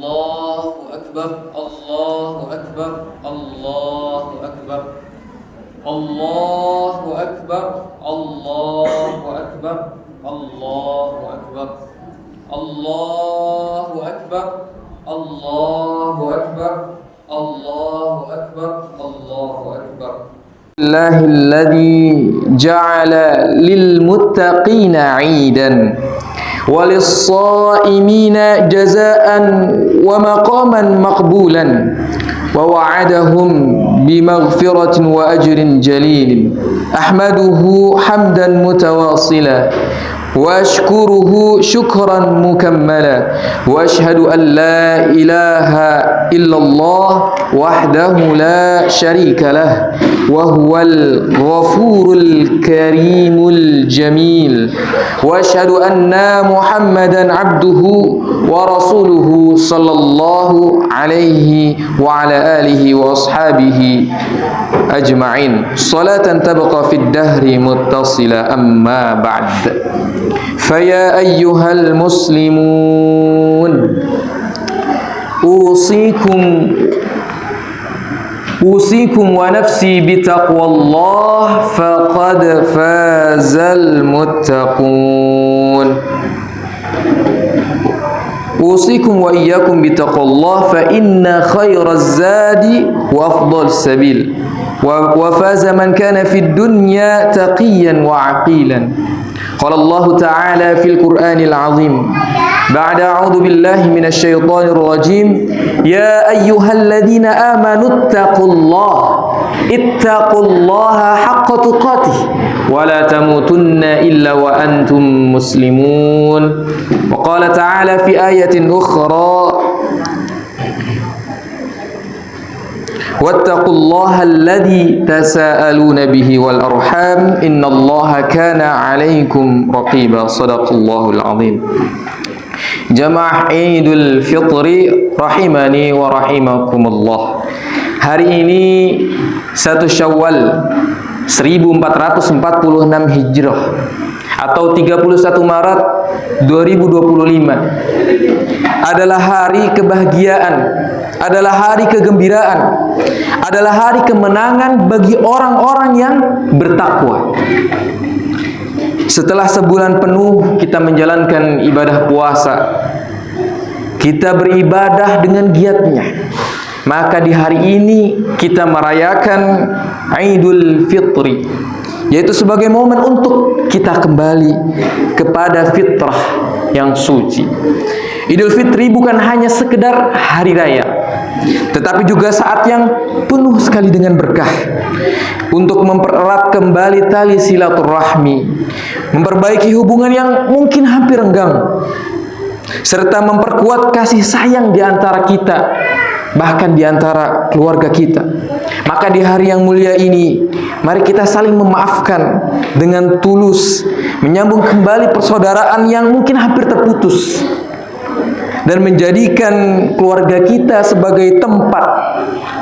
Allahu Akbar, Allahu Akbar, Allahu Akbar, Allahu Akbar, Allahu Akbar, Allahu Akbar, Allahu Akbar, Allahu Akbar, Allahu Akbar, Allahu Akbar. الله الذي جعل للمتقين عيدا وللصائمين جزاء ومقاما مقبولا ووعدهم بمغفرة وأجر جليل أحمده حمدا متواصلا وأشكره شكرا مكملا وأشهد أن لا إله إلا الله وحده لا شريك له وهو الغفور الكريم الجميل وأشهد أن محمدا عبده ورسوله صلى الله عليه وعلى آله وأصحابه أجمعين صلاة تبقى في الدهر متصلة أما بعد فيا أيها المسلمون أوصيكم ونفسي بتقوى الله فقد فاز المتقون أوصيكم وإياكم بتقوى الله فإن خير الزاد وأفضل السبيل وفاز من كان في الدنيا تقيا وعقيلا قال الله تعالى في القرآن العظيم بعد أعوذ بالله من الشيطان الرجيم يا أيها الذين آمنوا اتقوا الله حق تقاته ولا تموتن إلا وأنتم مسلمون وقال تعالى في آية أخرى واتقوا الله الذي تساءلون به والأرحام إن الله كان عليكم رقيبا صدق الله العظيم Jamaah Idul Fitri rahimani wa rahimakumullah. Hari ini 1 Syawal 1446 Hijrah atau 31 Maret 2025 adalah hari kebahagiaan, adalah hari kegembiraan, adalah hari kemenangan bagi orang-orang yang bertakwa. Setelah sebulan penuh kita menjalankan ibadah puasa, kita beribadah dengan giatnya, maka di hari ini kita merayakan Idul Fitri, yaitu sebagai momen untuk kita kembali kepada fitrah yang suci. Idul Fitri bukan hanya sekedar hari raya, tetapi juga saat yang penuh sekali dengan berkah untuk mempererat kembali tali silaturahmi, memperbaiki hubungan yang mungkin hampir renggang, serta memperkuat kasih sayang di antara kita, bahkan di antara keluarga kita. Maka di hari yang mulia ini, mari kita saling memaafkan dengan tulus, menyambung kembali persaudaraan yang mungkin hampir terputus, dan menjadikan keluarga kita sebagai tempat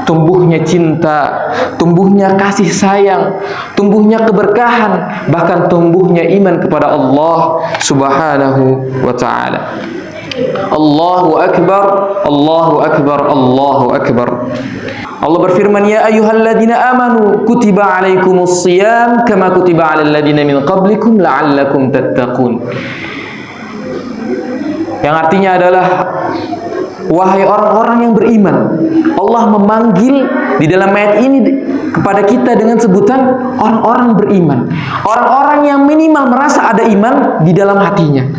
tumbuhnya cinta, tumbuhnya kasih sayang, tumbuhnya keberkahan, bahkan tumbuhnya iman kepada Allah Subhanahu wa ta'ala. Allahu Akbar, Allahu Akbar, Allahu Akbar. Allah berfirman, ya ayyuhalladzina amanu kutiba alaikumus shiyam kama kutiba alal ladzina min qablikum la'allakum tattaqun. Yang artinya adalah, wahai orang-orang yang beriman. Allah memanggil di dalam ayat ini kepada kita dengan sebutan orang-orang beriman, orang-orang yang minimal merasa ada iman di dalam hatinya,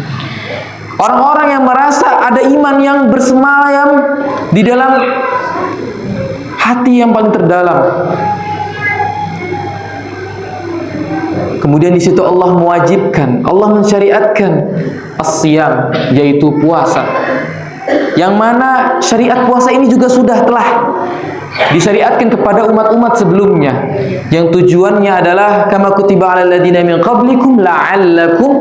orang-orang yang merasa ada iman yang bersemayam di dalam hati yang paling terdalam. Kemudian di situ Allah mewajibkan, Allah mensyariatkan as-siyam, yaitu puasa. Yang mana syariat puasa ini juga telah disyariatkan kepada umat-umat sebelumnya, yang tujuannya adalah kama kutiba alal ladzina min qablikum la'allakum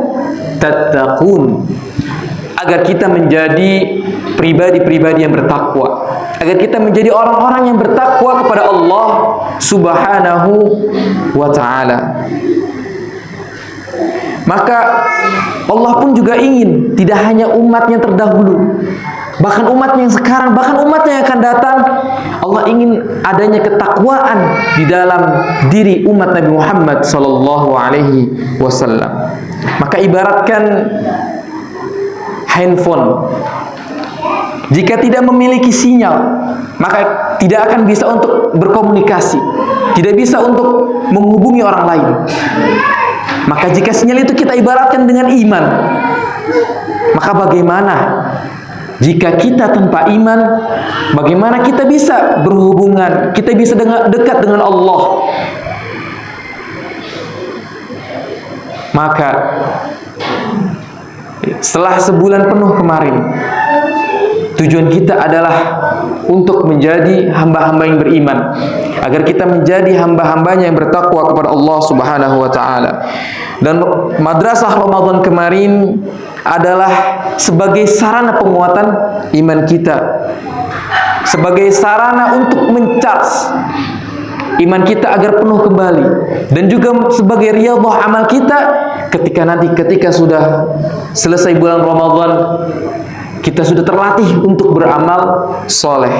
tattaqun, agar kita menjadi pribadi-pribadi yang bertakwa, agar kita menjadi orang-orang yang bertakwa kepada Allah Subhanahu wa ta'ala. Maka Allah pun juga ingin tidak hanya umatnya terdahulu, bahkan umatnya yang sekarang, bahkan umatnya yang akan datang. Allah ingin adanya ketakwaan di dalam diri umat Nabi Muhammad sallallahu alaihi wasallam. Maka ibaratkan handphone, jika tidak memiliki sinyal, maka tidak akan bisa untuk berkomunikasi, tidak bisa untuk menghubungi orang lain. Maka jika sinyal itu kita ibaratkan dengan iman, maka bagaimana jika kita tanpa iman? Bagaimana kita bisa berhubungan, kita bisa dekat dengan Allah? Maka setelah sebulan penuh kemarin, tujuan kita adalah untuk menjadi hamba-hamba yang beriman, agar kita menjadi hamba-hambanya yang bertakwa kepada Allah Subhanahu wa ta'ala. Dan madrasah Ramadan kemarin adalah sebagai sarana penguatan iman kita, sebagai sarana untuk mencharge iman kita agar penuh kembali, dan juga sebagai riyadhah amal kita ketika sudah selesai bulan Ramadan, kita sudah terlatih untuk beramal soleh.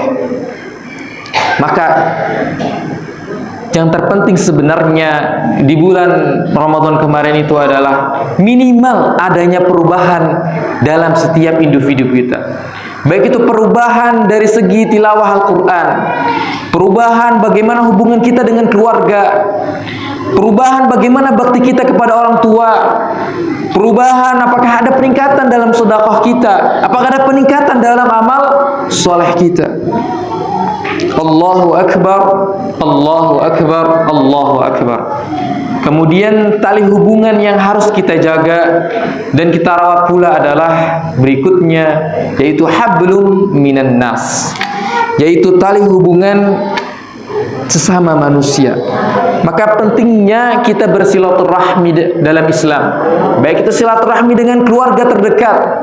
Maka yang terpenting sebenarnya di bulan Ramadan kemarin itu adalah minimal adanya perubahan dalam setiap individu kita. Baik itu perubahan dari segi tilawah Al-Quran, perubahan bagaimana hubungan kita dengan keluarga, perubahan bagaimana bakti kita kepada orang tua, perubahan apakah ada peningkatan dalam sedekah kita, apakah ada peningkatan dalam amal soleh kita. Allahu Akbar, Allahu Akbar, Allahu Akbar. Kemudian tali hubungan yang harus kita jaga dan kita rawat pula adalah berikutnya, yaitu hablum minan nas, yaitu tali hubungan sesama manusia. Maka pentingnya kita bersilaturahmi dalam Islam, baik itu silaturahmi dengan keluarga terdekat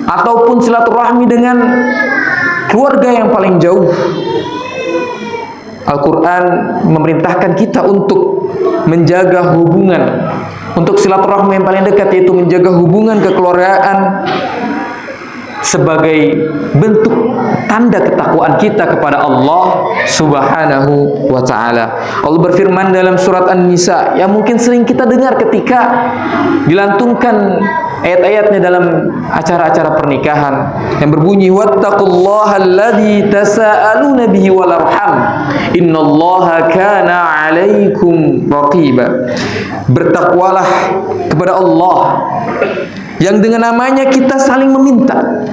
ataupun silaturahmi dengan keluarga yang paling jauh. Al-Quran memerintahkan kita untuk menjaga hubungan, untuk silaturahmi yang paling dekat, yaitu menjaga hubungan kekeluargaan sebagai bentuk tanda ketakwaan kita kepada Allah Subhanahu wa ta'ala. Allah berfirman dalam surat An-Nisa yang mungkin sering kita dengar ketika dilantunkan ayat-ayatnya dalam acara-acara pernikahan, yang berbunyi wattaqullaha alladzi tasaaluna bihi wal arham innallaha kana 'alaikum raqiba. Bertakwalah kepada Allah yang dengan namanya kita saling meminta,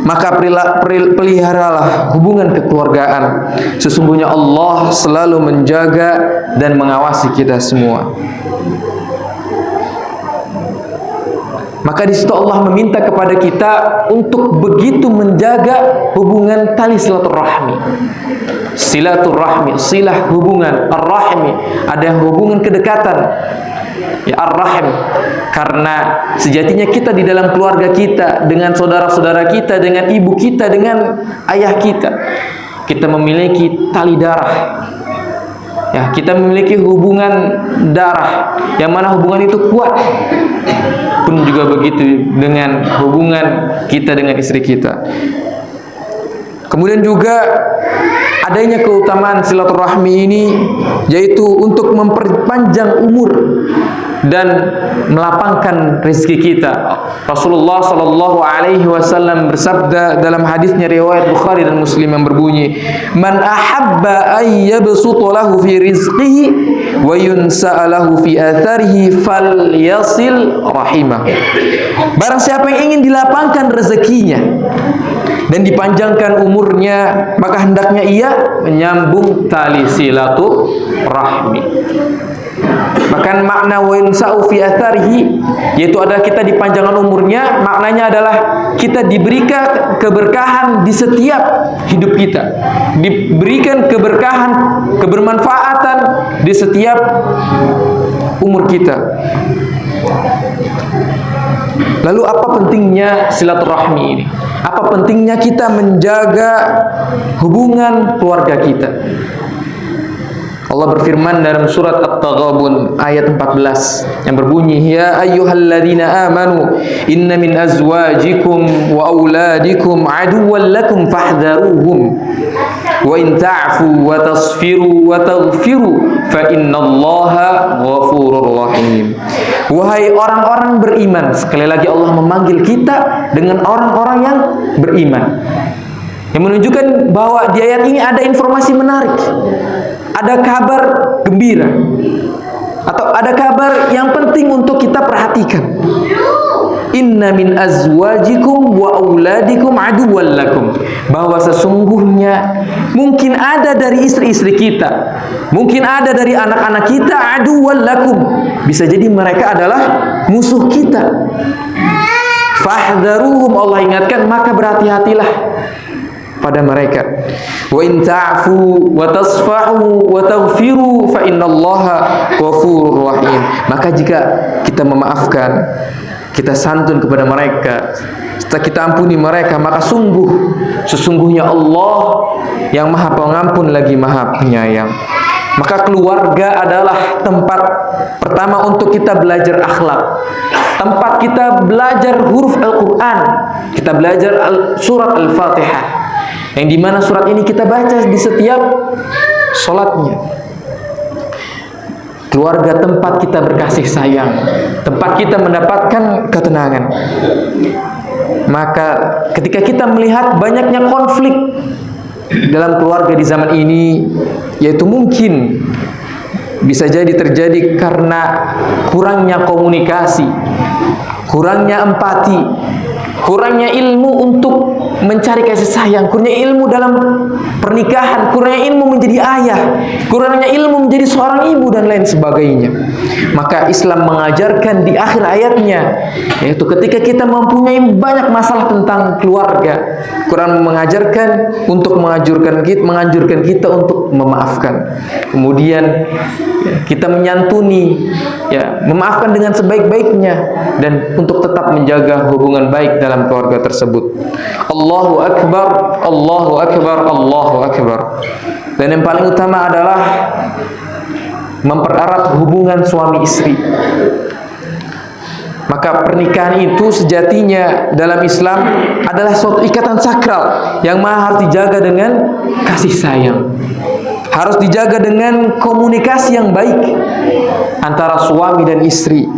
maka peliharalah hubungan kekeluargaan. Sesungguhnya Allah selalu menjaga dan mengawasi kita semua. Maka di situ Allah meminta kepada kita untuk begitu menjaga hubungan tali silaturahmi. Silaturahmi, silah hubungan, ar-rahmi, ada hubungan kedekatan. Ya ar-rahim, karena sejatinya kita di dalam keluarga kita, dengan saudara-saudara kita, dengan ibu kita, dengan ayah kita memiliki tali darah. Ya, kita memiliki hubungan darah yang mana hubungan itu kuat. Pun juga begitu dengan hubungan kita dengan istri kita. Kemudian juga adanya keutamaan silaturahmi ini, yaitu untuk memperpanjang umur dan melapangkan rezeki kita. Rasulullah sallallahu alaihi wasallam bersabda dalam hadisnya riwayat Bukhari dan Muslim yang berbunyi, "Man ahabba ay yabsuta lahu fi rizqihi wa yunsa'a lahu fi atharihi falyasil rahimah." Barang siapa yang ingin dilapangkan rezekinya dan dipanjangkan umurnya, maka hendaknya ia menyambung tali silaturahmi. Maka makna wa yunsa'u fi atharihi, yaitu adalah kita dipanjangkan umurnya, maknanya adalah kita diberikan keberkahan di setiap hidup kita, diberikan keberkahan, kebermanfaatan di setiap umur kita. Lalu apa pentingnya silaturahmi ini? Apa pentingnya kita menjaga hubungan keluarga kita? Allah berfirman dalam surat At-Taghabun ayat 14 yang berbunyi, ya ayyuhalladzina amanu inna min azwajikum wa auladikum aduwwan lakum fahdharuhum wa in ta'fu wa tasfiru wa taghfiru fa innallaha ghafurur rahim. Wahai orang-orang beriman, sekali lagi Allah memanggil kita dengan orang-orang yang beriman, yang menunjukkan bahwa di ayat ini ada informasi menarik, ada kabar gembira, atau ada kabar yang penting untuk kita perhatikan. Inna min azwajikum wa auladikum aduwwan lakum, bahwa sesungguhnya mungkin ada dari istri-istri kita, mungkin ada dari anak-anak kita, aduwwan lakum, bisa jadi mereka adalah musuh kita. Fahdharuhum, Allah ingatkan, maka berhati-hatilah pada mereka. Wa in ta'fu wa tasfahu wa taghfiru fa innallaha ghafurur rahim. Maka jika kita memaafkan, kita santun kepada mereka, setelah kita ampuni mereka, maka sesungguhnya Allah yang Maha Pengampun lagi Maha Penyayang. Maka keluarga adalah tempat pertama untuk kita belajar akhlak, tempat kita belajar huruf Al-Quran, kita belajar surat Al-Fatihah, yang dimana surat ini kita baca di setiap sholatnya. Keluarga tempat kita berkasih sayang, tempat kita mendapatkan ketenangan. Maka ketika kita melihat banyaknya konflik dalam keluarga di zaman ini, yaitu mungkin bisa jadi terjadi karena kurangnya komunikasi, kurangnya empati, kurangnya ilmu untuk mencari kasih sayang, kurangnya ilmu dalam pernikahan, kurangnya ilmu menjadi ayah, kurangnya ilmu menjadi seorang ibu, dan lain sebagainya. Maka Islam mengajarkan di akhir ayatnya, yaitu ketika kita mempunyai banyak masalah tentang keluarga, Quran mengajarkan untuk menganjurkan kita untuk memaafkan. Kemudian kita menyantuni, memaafkan dengan sebaik-baiknya, dan untuk tetap menjaga hubungan baik dalam keluarga tersebut. Allahu Akbar, Allahu Akbar, Allahu Akbar. Dan yang paling utama adalah mempererat hubungan suami istri. Maka pernikahan itu sejatinya dalam Islam adalah suatu ikatan sakral yang harus dijaga dengan kasih sayang, harus dijaga dengan komunikasi yang baik antara suami dan istri.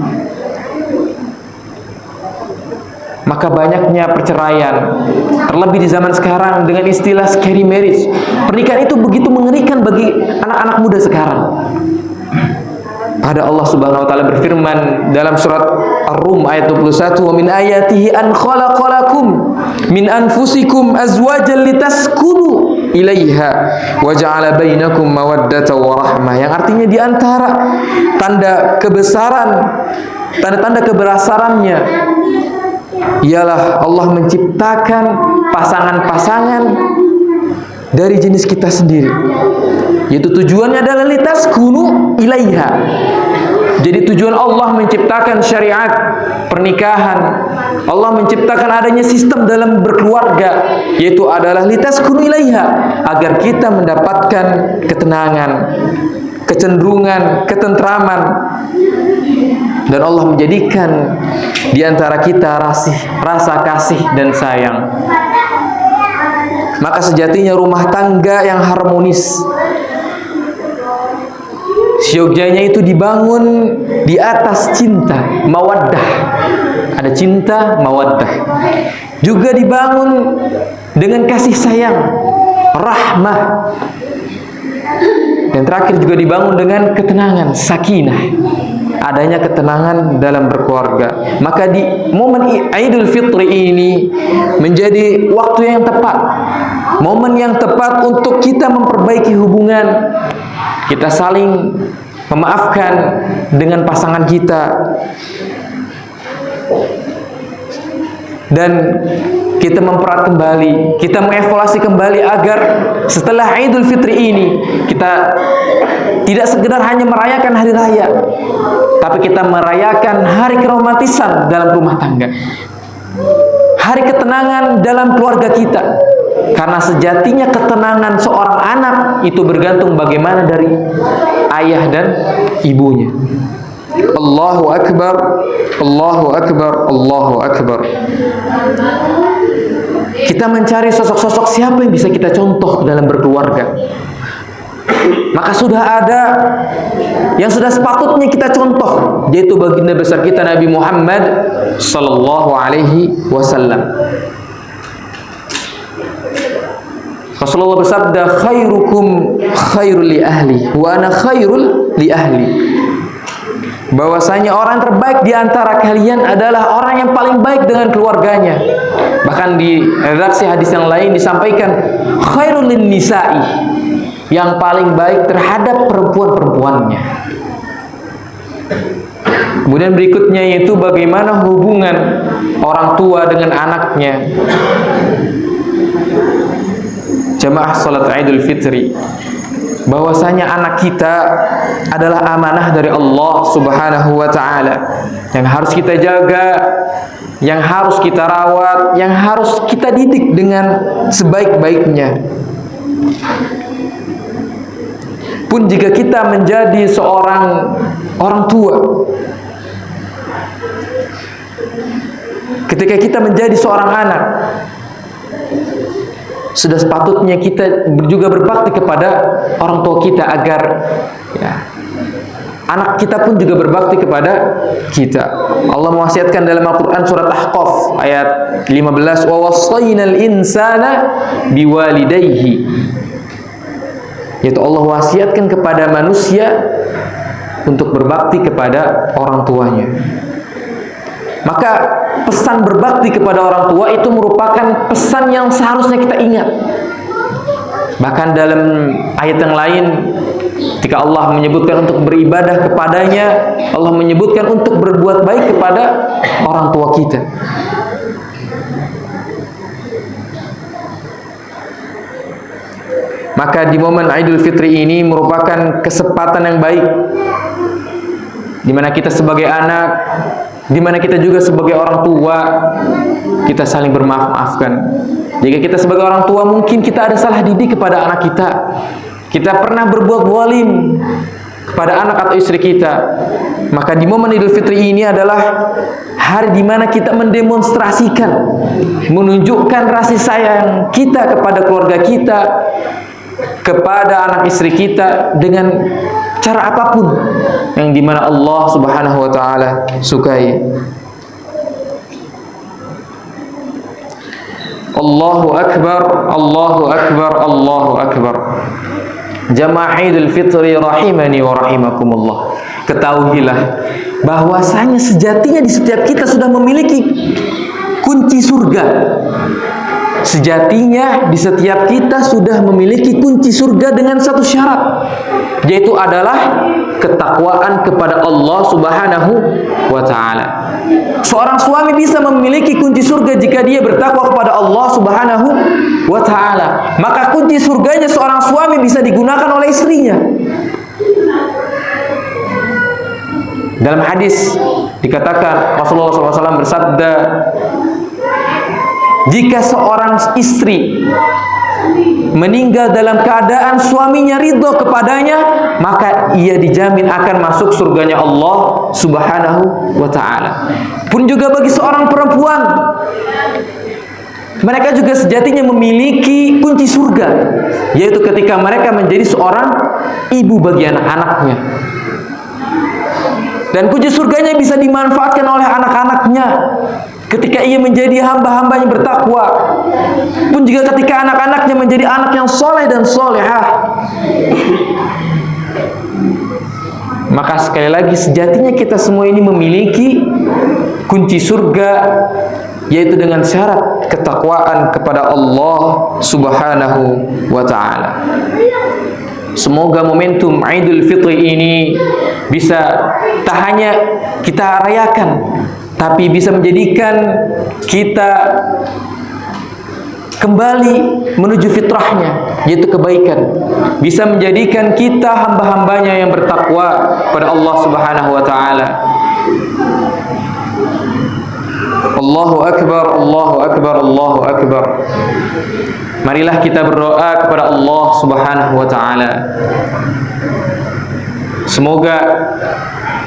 Maka banyaknya perceraian, terlebih di zaman sekarang dengan istilah scary marriage. Pernikahan itu begitu mengerikan bagi anak-anak muda sekarang. Pada Allah Subhanahu wa taala berfirman dalam surat Ar-Rum ayat 21, "Wa min ayatihi an khalaqalakum min anfusikum azwajan litaskunu ilaiha wa ja'ala bainakum mawaddatan wa rahmah." Yang artinya di antara tanda-tanda kebesarannya ialah Allah menciptakan pasangan-pasangan dari jenis kita sendiri, yaitu tujuannya adalah litaskunu ilaiha. Jadi tujuan Allah menciptakan syariat pernikahan, Allah menciptakan adanya sistem dalam berkeluarga, yaitu adalah litaskunu ilaiha, agar kita mendapatkan ketenangan, kecenderungan, ketentraman, dan Allah menjadikan di antara kita rasa kasih dan sayang. Maka sejatinya rumah tangga yang harmonis, seyogyanya itu dibangun di atas cinta, mawaddah. Ada cinta, mawaddah. Juga dibangun dengan kasih sayang, rahmah. Dan terakhir juga dibangun dengan ketenangan, sakinah. Adanya ketenangan dalam berkeluarga. Maka di momen Idul Fitri ini menjadi waktu yang tepat, momen yang tepat untuk kita memperbaiki hubungan, kita saling memaafkan dengan pasangan kita, dan kita mempererat kembali, kita mengevaluasi kembali agar setelah Idul Fitri ini kita tidak sekedar hanya merayakan hari raya, tapi kita merayakan hari keromantisan dalam rumah tangga, hari ketenangan dalam keluarga kita, Karena sejatinya ketenangan seorang anak itu bergantung bagaimana dari ayah dan ibunya. Allahu Akbar, Allahu Akbar, Allahu Akbar. Kita mencari sosok-sosok siapa yang bisa kita contoh dalam berkeluarga. Maka sudah ada yang sudah sepatutnya kita contoh, yaitu baginda besar kita Nabi Muhammad sallallahu alaihi wasallam. Rasulullah bersabda, khairukum khairul li ahli wa ana khairul li ahli. Bahwasanya orang terbaik di antara kalian adalah orang yang paling baik dengan keluarganya. Bahkan di redaksi hadis yang lain disampaikan khairul lin nisa'i, yang paling baik terhadap perempuan-perempuannya. Kemudian berikutnya yaitu bagaimana hubungan orang tua dengan anaknya. Jamaah salat Idul Fitri, bahwasanya anak kita adalah amanah dari Allah Subhanahu wa taala yang harus kita jaga, yang harus kita rawat, yang harus kita didik dengan sebaik-baiknya. Pun jika kita menjadi seorang orang tua, ketika kita menjadi seorang anak, sudah sepatutnya kita juga berbakti kepada orang tua kita agar ya, anak kita pun juga berbakti kepada kita. Allah mewasiatkan dalam Al-Quran surat Ahqaf ayat 15, wa wassaynal insana biwalidayhi, yaitu Allah wasiatkan kepada manusia untuk berbakti kepada orang tuanya. Maka pesan berbakti kepada orang tua itu merupakan pesan yang seharusnya kita ingat. Bahkan dalam ayat yang lain, ketika Allah menyebutkan untuk beribadah kepadanya, Allah menyebutkan untuk berbuat baik kepada orang tua kita. Maka di momen Idul Fitri ini merupakan kesempatan yang baik, di mana kita sebagai anak, di mana kita juga sebagai orang tua, kita saling bermaaf-maafkan. Jika kita sebagai orang tua mungkin kita ada salah didik kepada anak kita, kita pernah berbuat zalim kepada anak atau istri kita, maka di momen Idul Fitri ini adalah hari di mana kita mendemonstrasikan, menunjukkan kasih sayang kita kepada keluarga kita, kepada anak istri kita dengan cara apapun yang dimana Allah Subhanahu wa taala sukai. Allahu Akbar, Allahu Akbar, Allahu Akbar. Jamaah Idul Fitri rahimani wa rahimakumullah. Ketahuilah bahwasanya sejatinya di setiap kita sudah memiliki kunci surga. Sejatinya di setiap kita sudah memiliki kunci surga dengan satu syarat, yaitu adalah ketakwaan kepada Allah Subhanahu wa taala. Seorang suami bisa memiliki kunci surga jika dia bertakwa kepada Allah Subhanahu wa taala. Maka kunci surganya seorang suami bisa digunakan oleh istrinya. Dalam hadis dikatakan Rasulullah SAW bersabda, jika seorang istri meninggal dalam keadaan suaminya ridho kepadanya, maka ia dijamin akan masuk surganya Allah Subhanahu wa ta'ala. Pun juga bagi seorang perempuan, mereka juga sejatinya memiliki kunci surga, yaitu ketika mereka menjadi seorang ibu bagi anak-anaknya. Dan kunci surganya bisa dimanfaatkan oleh anak-anaknya ketika ia menjadi hamba-hamba yang bertakwa, pun juga ketika anak-anaknya menjadi anak yang soleh dan solehah. Maka sekali lagi sejatinya kita semua ini memiliki kunci surga, yaitu dengan syarat ketakwaan kepada Allah Subhanahu wa ta'ala. Semoga momentum Idul Fitri ini bisa tak hanya kita rayakan, tapi bisa menjadikan kita kembali menuju fitrahnya, yaitu kebaikan. Bisa menjadikan kita hamba-hambanya yang bertakwa pada Allah Subhanahu wa ta'ala. Allahu Akbar, Allahu Akbar, Allahu Akbar. Marilah kita berdoa kepada Allah Subhanahu wa taala. Semoga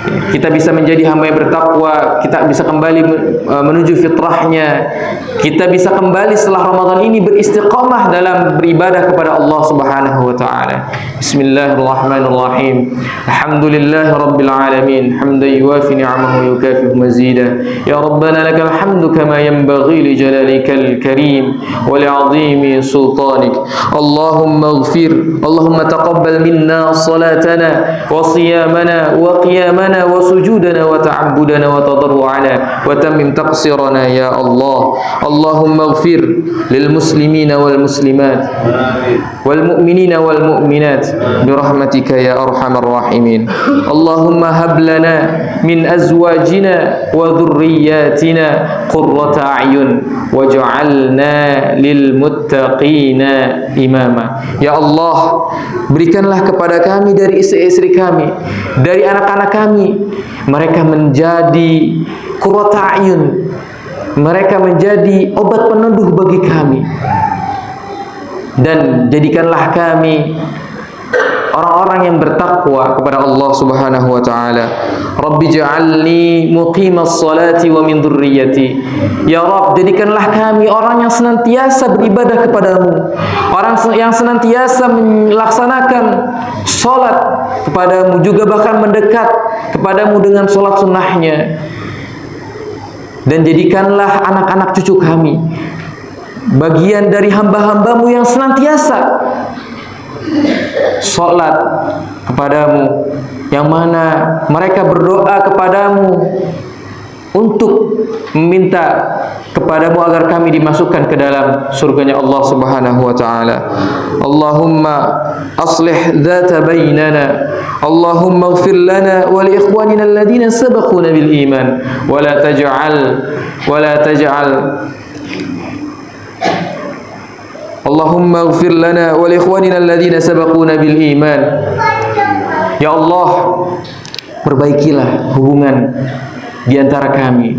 kita bisa menjadi hamba yang bertakwa, kita bisa kembali menuju fitrahnya, kita bisa kembali setelah Ramadan ini beristiqamah dalam beribadah kepada Allah Subhanahu wa taala. Bismillahirrahmanirrahim. Alhamdulillahi rabbil alamin, hamdan yuwafi ni'amahu wa yukafi mazida. Ya Rabbana lakal hamdu kama yanbaghi li jalalikal karim wa li'azimi sultanik. Allahumma ighfir, Allahumma taqabbal minna salatana wa siyamana wa qiyamana وسجودنا وتعبدنا وتضرعنا وتمم تقصيرنا يا الله. اللهم اغفر للمسلمين والمسلمات والمؤمنين والمؤمنات برحمتك يا أرحم الراحمين. اللهم هب لنا من أزواجنا وذرياتنا قرة أعين واجعلنا للمتقين إماما. Ya Allah, berikanlah kepada kami dari istri-istri kami, dari anak-anak kami, mereka menjadi qurrata a'yun, mereka menjadi obat peneduh bagi kami, dan jadikanlah kami orang-orang yang bertakwa kepada Allah Subhanahu wa taala. Rabbi ja'alni muqimas salati wa min dzurriyyati. Ya Rabb, jadikanlah kami orang yang senantiasa beribadah kepadamu, orang yang senantiasa melaksanakan salat kepadamu, juga bahkan mendekat kepadamu dengan salat sunnahnya. Dan jadikanlah anak-anak cucu kami bagian dari hamba-hambamu yang senantiasa salat kepadamu, yang mana mereka berdoa kepadamu untuk meminta kepadamu agar kami dimasukkan ke dalam surganya Allah Subhanahu wa taala. Allahumma aslih dzata bainana, Allahumma ighfir lana wa li ikhwanina alladhina sabaquna bil iman wa la taj'al Allahumma ighfir lana wa li ikhwanina alladhina sabaquna bil iman. Ya Allah, perbaikilah hubungan di antara kami.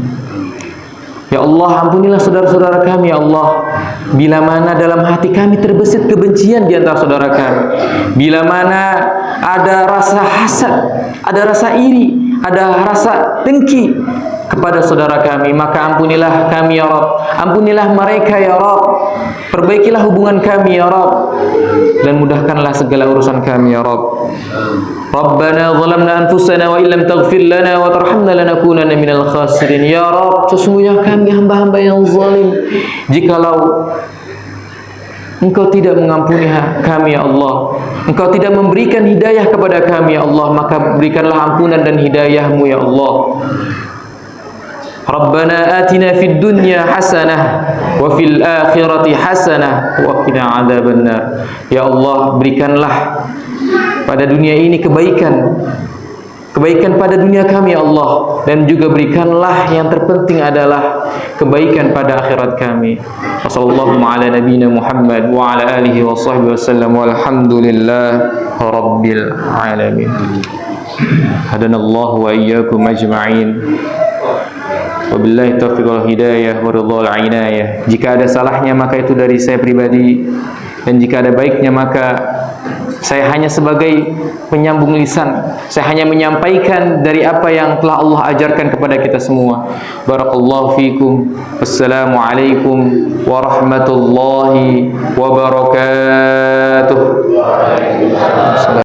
Ya Allah, ampunilah saudara-saudara kami, ya Allah. Bila mana dalam hati kami terbesit kebencian di antara saudara kami, bila mana ada rasa hasad, ada rasa iri, ada rasa dengki kepada saudara kami, maka ampunilah kami ya Rabb, ampunilah mereka ya Rabb, perbaikilah hubungan kami ya Rabb, dan mudahkanlah segala urusan kami ya Rabb. Rabbana zalamna anfusana wa illam taghfir lana wa tarhamna lanakunanna minal khasirin. Ya Rabb, sesungguhnya kami hamba-hamba yang zalim, jikalau Engkau tidak mengampuni kami ya Allah, Engkau tidak memberikan hidayah kepada kami ya Allah, maka berikanlah ampunan dan hidayahmu ya Allah. Rabbana atina fid dunya hasanah wa fil akhirati hasanah wa qina adzabannar. Ya Allah, berikanlah pada dunia ini kebaikan pada dunia kami ya Allah, dan juga berikanlah yang terpenting adalah kebaikan pada akhirat kami. Wassallallahu ala nabiyyina Muhammad wa ala alihi wa sahbihi wasallam walhamdulillahi rabbil alamin. Hadanallahu wa iyyakum ajma'in. Wabillahi taufiq wal hidayah wa ridhal inayah. Jika ada salahnya maka itu dari saya pribadi, dan jika ada baiknya maka saya hanya sebagai penyambung lisan. Saya hanya menyampaikan dari apa yang telah Allah ajarkan kepada kita semua. Barakallahu fikum. Wassalamualaikum warahmatullahi wabarakatuh.